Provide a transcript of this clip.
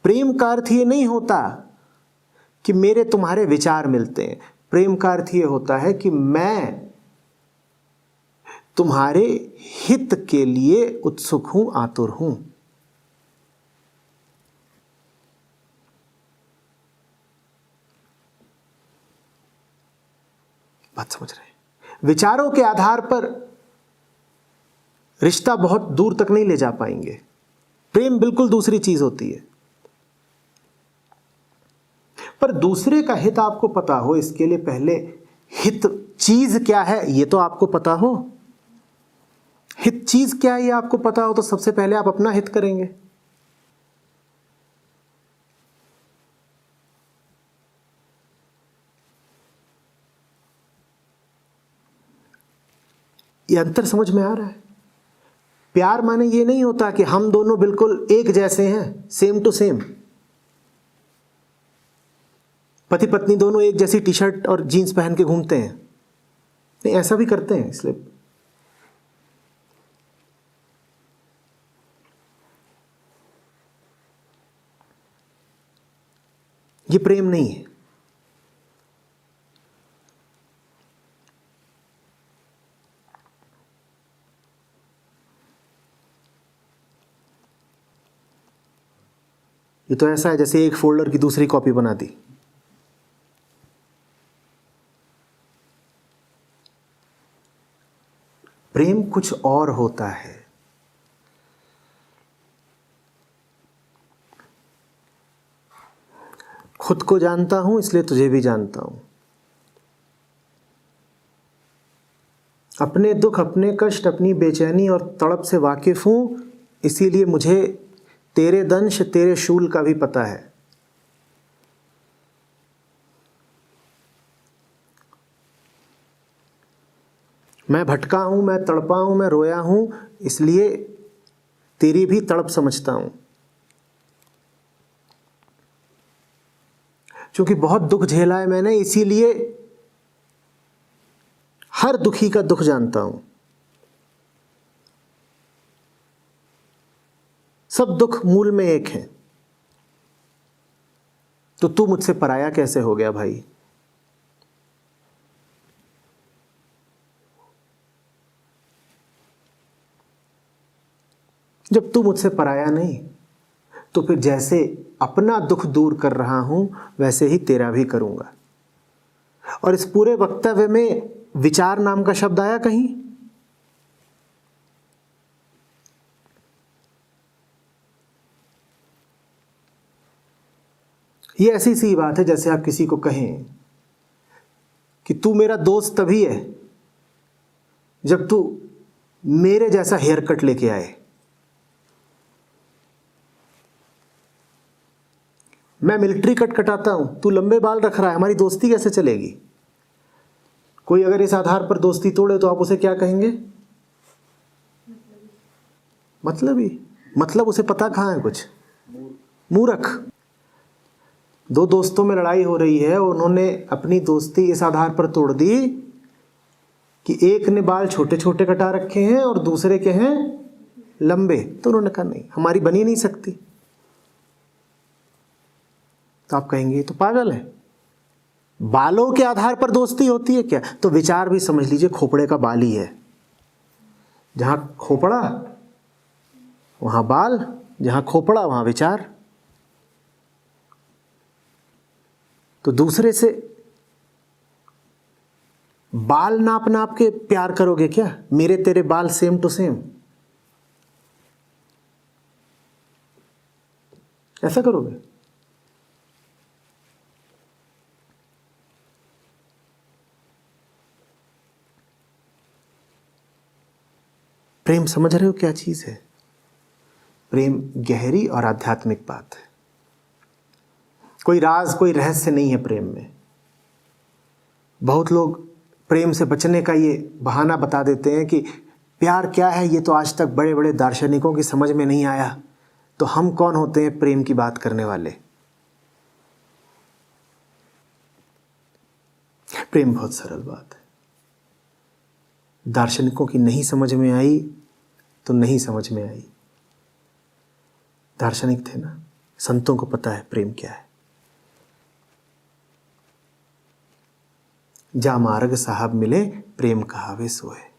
प्रेम का अर्थ ये नहीं होता कि मेरे तुम्हारे विचार मिलते हैं। प्रेम का अर्थ ये होता है कि मैं तुम्हारे हित के लिए उत्सुक हूं, आतुर हूं। बात समझ रहे हैं? विचारों के आधार पर रिश्ता बहुत दूर तक नहीं ले जा पाएंगे। प्रेम बिल्कुल दूसरी चीज होती है। पर दूसरे का हित आपको पता हो, इसके लिए पहले हित चीज क्या है ये तो आपको पता हो। हित चीज क्या है ये आपको पता हो तो सबसे पहले आप अपना हित करेंगे। ये अंतर समझ में आ रहा है? प्यार माने ये नहीं होता कि हम दोनों बिल्कुल एक जैसे हैं, सेम टू सेम। पति पत्नी दोनों एक जैसी टी शर्ट और जीन्स पहन के घूमते हैं, नहीं ऐसा भी करते हैं। इसलिए ये प्रेम नहीं है। ये तो ऐसा है जैसे एक फोल्डर की दूसरी कॉपी बना दी। प्रेम कुछ और होता है। खुद को जानता हूं इसलिए तुझे भी जानता हूं। अपने दुख, अपने कष्ट, अपनी बेचैनी और तड़प से वाकिफ हूं, इसीलिए मुझे तेरे दंश, तेरे शूल का भी पता है। मैं भटका हूं, मैं तड़पा हूं, मैं रोया हूं, इसलिए तेरी भी तड़प समझता हूं। क्योंकि बहुत दुख झेला है मैंने, इसीलिए हर दुखी का दुख जानता हूं। सब दुख मूल में एक हैं। तो तू मुझसे पराया कैसे हो गया भाई? जब तू मुझसे पराया नहीं, तो फिर जैसे अपना दुख दूर कर रहा हूं वैसे ही तेरा भी करूंगा। और इस पूरे वक्तव्य में विचार नाम का शब्द आया कहीं? ये ऐसी सी बात है जैसे आप किसी को कहें कि तू मेरा दोस्त तभी है जब तू मेरे जैसा हेयर कट लेके आए। मैं मिलिट्री कट कटाता हूं, तू लंबे बाल रख रहा है, हमारी दोस्ती कैसे चलेगी? कोई अगर इस आधार पर दोस्ती तोड़े तो आप उसे क्या कहेंगे? मतलब उसे पता कहां है कुछ? मूर्ख। दो दोस्तों में लड़ाई हो रही है, उन्होंने अपनी दोस्ती इस आधार पर तोड़ दी कि एक ने बाल छोटे छोटे कटा रखे हैं और दूसरे के हैं लंबे। तो उन्होंने कहा नहीं, हमारी बनी नहीं सकती। तो आप कहेंगे तो पागल है, बालों के आधार पर दोस्ती होती है क्या? तो विचार भी समझ लीजिए खोपड़े का बाल ही है। जहां खोपड़ा वहां बाल, जहां खोपड़ा वहां विचार। तो दूसरे से बाल नाप नाप के प्यार करोगे क्या? मेरे तेरे बाल सेम टू सेम, ऐसा करोगे? प्रेम समझ रहे हो क्या चीज है? प्रेम गहरी और आध्यात्मिक बात है। कोई राज, कोई रहस्य नहीं है प्रेम में। बहुत लोग प्रेम से बचने का ये बहाना बता देते हैं कि प्यार क्या है ये तो आज तक बड़े बड़े दार्शनिकों की समझ में नहीं आया, तो हम कौन होते हैं प्रेम की बात करने वाले? प्रेम बहुत सरल बात है। दार्शनिकों की नहीं समझ में आई तो नहीं समझ में आई। दार्शनिक थे ना, संतों को पता है प्रेम क्या है। जा मार्ग साहब मिले, प्रेम कहावे सोए।